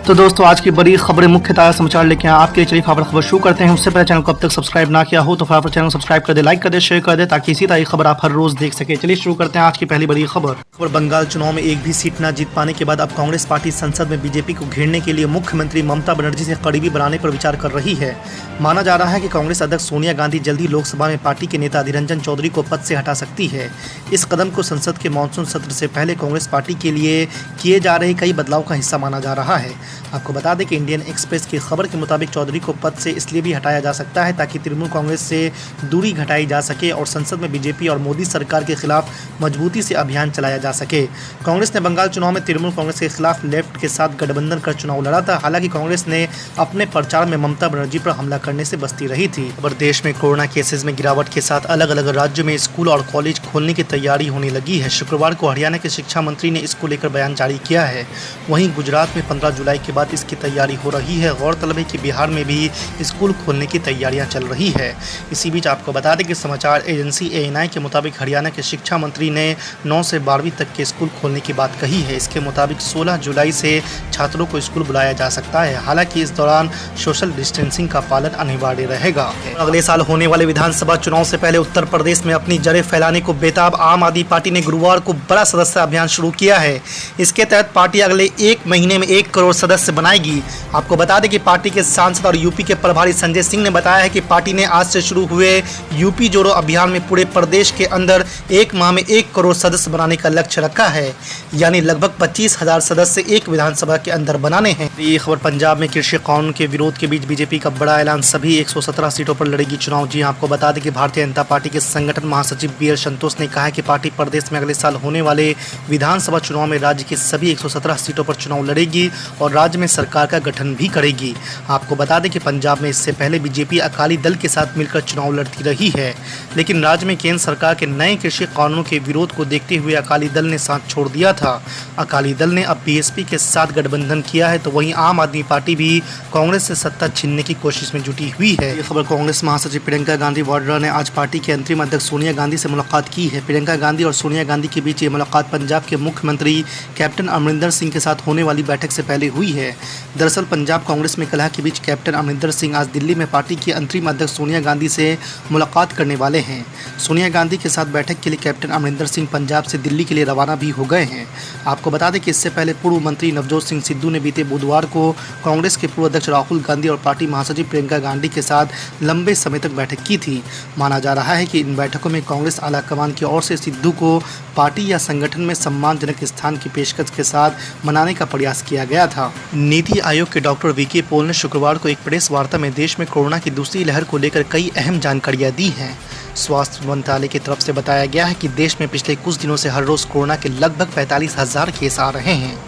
तो दोस्तों आज की बड़ी खबरें मुख्य ताज़ा समाचार लेके आपके चलिए खबर शुरू करते हैं। उससे पहले चैनल को अब तक सब्सक्राइब ना किया हो तो फटाफट चैनल सब्सक्राइब कर दे, लाइक कर दे, शेयर कर दे ताकि इसी तरह खबर आप हर रोज देख सके। चलिए शुरू करते हैं आज की पहली बड़ी खबर। बंगाल चुनाव में एक भी सीट न जीत पाने के बाद अब कांग्रेस पार्टी संसद में बीजेपी को घेरने के लिए मुख्यमंत्री ममता बनर्जी से करीबी बनाने पर विचार कर रही है। माना जा रहा है कि कांग्रेस अध्यक्ष सोनिया गांधी जल्द ही लोकसभा में पार्टी के नेता अधीर रंजन चौधरी को पद से हटा सकती है। इस कदम को संसद के मानसून सत्र से पहले कांग्रेस पार्टी के लिए किए जा रहे कई बदलाव का हिस्सा माना जा रहा है। आपको बता दें कि इंडियन एक्सप्रेस की खबर के मुताबिक चौधरी को पद से इसलिए भी हटाया जा सकता है ताकि तृणमूल कांग्रेस से दूरी घटाई जा सके और संसद में बीजेपी और मोदी सरकार के खिलाफ मजबूती से अभियान चलाया जा सके। कांग्रेस ने बंगाल चुनाव में तृणमूल कांग्रेस के खिलाफ लेफ्ट के साथ गठबंधन कर चुनाव लड़ा था। हालांकि कांग्रेस ने अपने प्रचार में ममता बनर्जी पर हमला करने से बचती रही थी। और देश में कोरोना केसेस में गिरावट के साथ अलग अलग राज्यों में स्कूल और कॉलेज खोलने की तैयारी होने लगी है। शुक्रवार को हरियाणा के शिक्षा मंत्री ने इसको लेकर बयान जारी किया है। वहीं गुजरात में 15 जुलाई के बाद इसकी तैयारी हो रही है। गौरतलब है कि बिहार में भी स्कूल खोलने की तैयारियां चल रही है। इसी बीच आपको बता दें कि समाचार एजेंसी ANI के मुताबिक हरियाणा के शिक्षा मंत्री ने 9 से 12वीं तक के स्कूल खोलने की बात कही है। इसके मुताबिक 16 जुलाई से छात्रों को स्कूल बुलाया जा सकता है। हालांकि इस दौरान सोशल डिस्टेंसिंग का पालन अनिवार्य रहेगा। अगले साल होने वाले विधानसभा चुनाव से पहले उत्तर प्रदेश में अपनी जड़ें फैलाने को बेताब आम आदमी पार्टी ने गुरुवार को बड़ा सदस्य अभियान शुरू किया है। इसके तहत पार्टी अगले 1 महीने में 1 करोड़ सदस्य बनाएगी। आपको बता दें कि पार्टी के सांसद और यूपी के प्रभारी संजय सिंह ने बताया है कि पार्टी ने आज से शुरू हुए यूपी जोड़ो अभियान में पूरे प्रदेश के अंदर 1 माह में 1 करोड़ सदस्य बनाने का लक्ष्य रखा है। यानी लगभग 25,000 सदस्य एक विधानसभा के अंदर बनाने हैं। ये खबर पंजाब में कृषि कानून के विरोध के बीच बीजेपी का बड़ा ऐलान, सभी 117 सीटों पर लड़ेगी चुनाव। जी आपको बता दें कि भारतीय जनता पार्टी के संगठन महासचिव BL संतोष ने कहा है कि पार्टी प्रदेश में अगले साल होने वाले विधानसभा चुनाव में राज्य की सभी 117 सीटों पर चुनाव लड़ेगी और राज्य में सरकार का गठन भी करेगी। आपको बता दें कि पंजाब में इससे पहले बीजेपी अकाली दल के साथ मिलकर चुनाव लड़ती रही है, लेकिन राज्य में केंद्र सरकार के नए कृषि कानूनों के विरोध को देखते हुए अकाली दल ने साथ छोड़ दिया था। अकाली दल ने अब BSP के साथ गठबंधन किया है, तो वहीं आम आदमी पार्टी भी कांग्रेस से सत्ता छीनने की कोशिश में जुटी हुई है। ये खबर कांग्रेस महासचिव प्रियंका गांधी वाड्रा ने आज पार्टी के अंतरिम अध्यक्ष सोनिया गांधी से मुलाकात की है। प्रियंका गांधी और सोनिया गांधी के बीच ये मुलाकात पंजाब के मुख्यमंत्री कैप्टन अमरिंदर सिंह के साथ होने वाली बैठक से पहले हुई है। दरअसल पंजाब कांग्रेस में कलह के बीच कैप्टन अमरिंदर सिंह आज दिल्ली में पार्टी की अंतरिम अध्यक्ष सोनिया गांधी से मुलाकात करने वाले हैं। सोनिया गांधी के साथ बैठक के लिए कैप्टन अमरिंदर सिंह पंजाब से दिल्ली के लिए रवाना भी हो गए हैं। आपको बता दें कि इससे पहले पूर्व मंत्री नवजोत सिंह सिद्धू ने बीते बुधवार को कांग्रेस के पूर्व अध्यक्ष राहुल गांधी और पार्टी महासचिव प्रियंका गांधी के साथ लंबे समय तक बैठक की थी। माना जा रहा है कि इन बैठकों में कांग्रेस आलाकमान की ओर से सिद्धू को पार्टी या संगठन में सम्मानजनक स्थान की पेशकश के साथ मनाने का प्रयास किया गया था। नीति आयोग के डॉक्टर VK पॉल ने शुक्रवार को एक प्रेस वार्ता में देश में कोरोना की दूसरी लहर को लेकर कई अहम जानकारियां दी हैं। स्वास्थ्य मंत्रालय की तरफ से बताया गया है कि देश में पिछले कुछ दिनों से हर रोज कोरोना के लगभग 45,000 केस आ रहे हैं।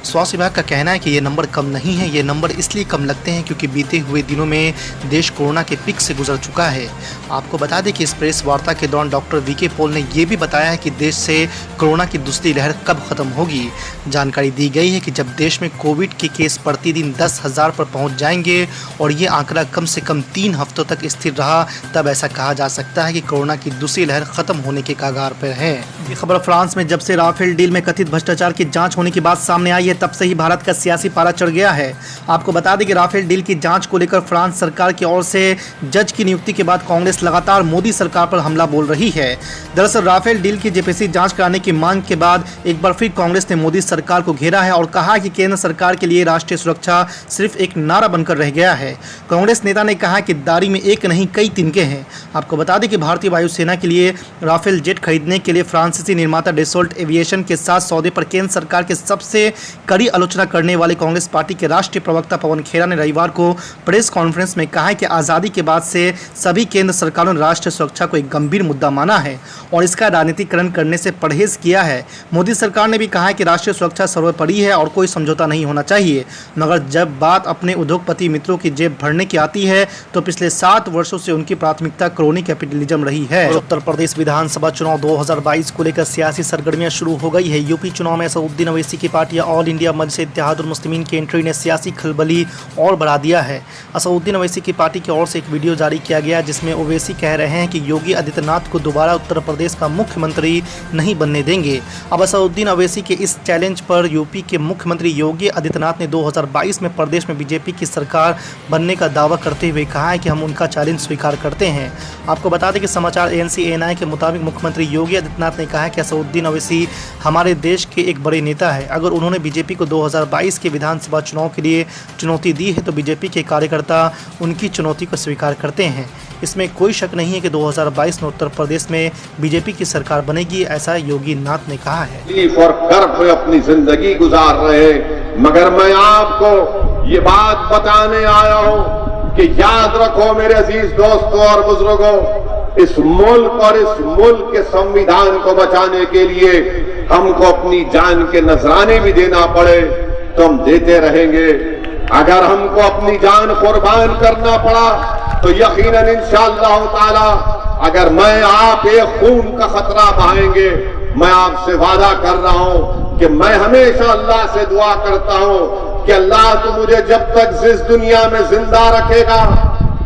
स्वास्थ्य विभाग का कहना है कि ये नंबर कम नहीं है। ये नंबर इसलिए कम लगते हैं क्योंकि बीते हुए दिनों में देश कोरोना के पीक से गुजर चुका है। आपको बता दें कि इस प्रेस वार्ता के दौरान डॉक्टर VK पॉल ने ये भी बताया है कि देश से कोरोना की दूसरी लहर कब खत्म होगी। जानकारी दी गई है कि जब देश में कोविड के केस प्रतिदिन 10,000 पर पहुँच जाएंगे और ये आंकड़ा कम से कम 3 हफ्तों तक स्थिर रहा, तब ऐसा कहा जा सकता है कि कोरोना की दूसरी लहर खत्म होने के कगार पर है। ये खबर फ्रांस में जब से राफेल डील में कथित भ्रष्टाचार की जाँच होने की बात सामने आई है, तब से ही भारत का सियासी पारा चढ़ गया है। आपको बता दें कि राफेल डील की जांच को लेकर फ्रांस सरकार की ओर से जज की नियुक्ति के बाद कांग्रेस लगातार मोदी सरकार पर हमला बोल रही है। दरअसल राफेल डील की JPC जांच कराने की मांग के बाद एक बार फिर कांग्रेस ने मोदी सरकार को घेरा है और कहा कि केंद्र सरकार के लिए राष्ट्रीय सुरक्षा सिर्फ एक नारा बनकर रह गया है। कांग्रेस नेता ने कहा कि दारी में एक नहीं कई तिनके हैं। आपको बता दें कि भारतीय वायुसेना के लिए राफेल जेट खरीदने के लिए फ्रांसीसी निर्माता डसोल्ट एविएशन के साथ सौदे पर केंद्र सरकार के सबसे कड़ी आलोचना करने वाले कांग्रेस पार्टी के राष्ट्रीय प्रवक्ता पवन खेरा ने रविवार को प्रेस कॉन्फ्रेंस में कहा है कि आज़ादी के बाद से सभी केंद्र सरकारों ने राष्ट्रीय सुरक्षा को एक गंभीर मुद्दा माना है और इसका राजनीतिकरण करने से परहेज किया है। मोदी सरकार ने भी कहा है कि राष्ट्रीय सुरक्षा सर्वोपरि है और कोई समझौता नहीं होना चाहिए, मगर जब बात अपने उद्योगपति मित्रों की जेब भरने की आती है तो पिछले 7 वर्षों से उनकी प्राथमिकता क्रोनी कैपिटलिज्म रही है। उत्तर प्रदेश विधानसभा चुनाव 2022 को लेकर सियासी सरगर्मियां शुरू हो गई है। यूपी चुनाव में असदुद्दीन ओवैसी की पार्टी ऑल इंडिया मजलिस इत्तेहादुल मुस्लिमीन की एंट्री ने सियासी खलबली और बढ़ा दिया है। असदुद्दीन ओवैसी की पार्टी की ओर से एक वीडियो जारी किया गया जिसमें ओवैसी कह रहे हैं कि योगी आदित्यनाथ को दोबारा उत्तर प्रदेश का मुख्यमंत्री नहीं बनने देंगे। अब असदुद्दीन ओवैसी के इस चैलेंज पर यूपी के मुख्यमंत्री योगी आदित्यनाथ ने 2022 में प्रदेश में बीजेपी की सरकार बनने का दावा करते हुए कहा है कि हम उनका चैलेंज स्वीकार करते हैं। आपको बता दें कि समाचार ANC-ANI के मुताबिक मुख्यमंत्री योगी आदित्यनाथ ने कहा है कि असदुद्दीन ओवैसी हमारे देश के एक बड़े नेता है। अगर उन्होंने बीजेपी को 2022 के विधानसभा चुनाव के लिए चुनौती दी है तो बीजेपी के कार्यकर्ता उनकी चुनौती को स्वीकार करते हैं। इसमें कोई शक नहीं है कि 2022 में उत्तर प्रदेश में बीजेपी की सरकार बनेगी, ऐसा योगी नाथ ने कहा है। और कर्ब में अपनी जिंदगी गुजार रहे, मगर मैं आपको ये बात बताने आया हूं कि याद रखो मेरे अजीज दोस्तों और बुजुर्गों, इस मुल्क और इस मुल्क के संविधान को बचाने के लिए हमको अपनी जान के नजराने भी देना पड़े तो हम देते रहेंगे। अगर हमको अपनी जान कुर्बान करना पड़ा तो यकीनन इंशाअल्लाह ताला अगर मैं आप एक खून का खतरा बहाएंगे, मैं आपसे वादा कर रहा हूं कि मैं हमेशा अल्लाह से दुआ करता हूं कि अल्लाह तो मुझे जब तक इस दुनिया में जिंदा रखेगा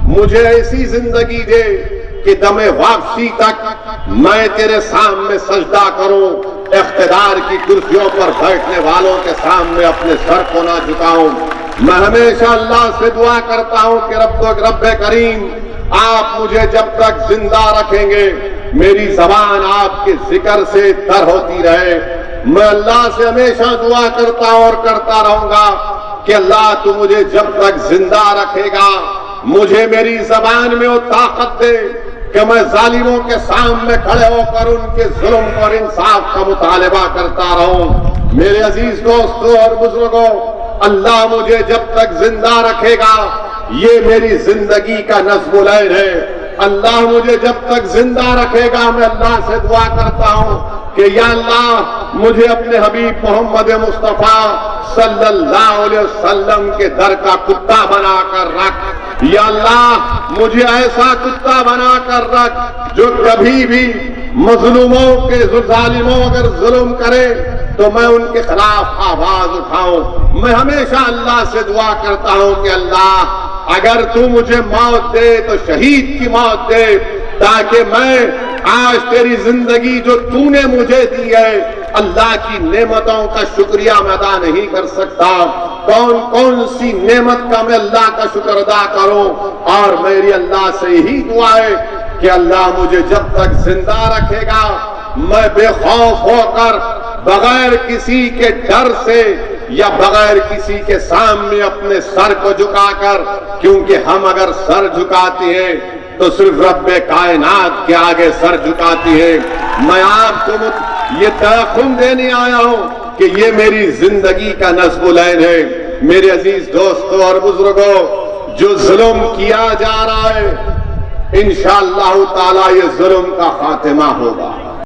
मुझे ऐसी जिंदगी दे कि दमे वापसी तक मैं तेरे सामने सजदा करूं, इख्तिदार की कुर्सियों पर बैठने वालों के सामने अपने सर को ना झुकाऊं। मैं हमेशा अल्लाह से दुआ करता हूं कि रब्बे करीम आप मुझे जब तक जिंदा रखेंगे मेरी जबान आपके जिक्र से तर होती रहे। मैं अल्लाह से हमेशा दुआ करता और करता रहूंगा कि अल्लाह तू मुझे जब तक जिंदा रखेगा मुझे मेरी जबान में वो ताकत दे कि मैं जालिमों के सामने खड़े होकर उनके जुल्म और इंसाफ का मुतालबा करता रहूं। मेरे अजीज दोस्तों और बुजुर्गों, अल्लाह मुझे जब तक जिंदा रखेगा ये मेरी जिंदगी का नज़्म-उल-ऐन है। अल्लाह मुझे जब तक जिंदा रखेगा मैं अल्लाह से दुआ करता हूं कि या अल्लाह मुझे अपने हबीब मोहम्मद मुस्तफा सल्लल्लाहु अलैहि वसल्लम के दर का कुत्ता बनाकर रख। या अल्लाह मुझे ऐसा कुत्ता बनाकर रख जो कभी भी मजलूमों के जालिमों अगर जुल्म करे तो मैं उनके खिलाफ आवाज उठाऊं। मैं हमेशा अल्लाह से दुआ करता हूं कि अल्लाह अगर तू मुझे मौत दे तो शहीद की मौत दे, ताकि मैं आज तेरी जिंदगी जो तूने मुझे दी है अल्लाह की नेमतों का शुक्रिया मैं अदा नहीं कर सकता। कौन कौन सी नेमत का मैं अल्लाह का शुक्र अदा करूं। और मेरी अल्लाह से यही दुआ है कि अल्लाह मुझे जब तक जिंदा रखेगा मैं बेखौफ होकर बगैर किसी के डर से या बगैर किसी के सामने अपने सर को झुकाकर, क्योंकि हम अगर सर झुकाते हैं तो सिर्फ रब्बे कायनात के आगे सर झुकाती है। मैं आपको ये तयक़ुन देने आया हूं कि ये मेरी जिंदगी का नज़्म-उल-ऐन है। मेरे अजीज दोस्तों और बुजुर्गों, जो जुल्म किया जा रहा है इंशाअल्लाह ताला ये जुल्म का खात्मा होगा।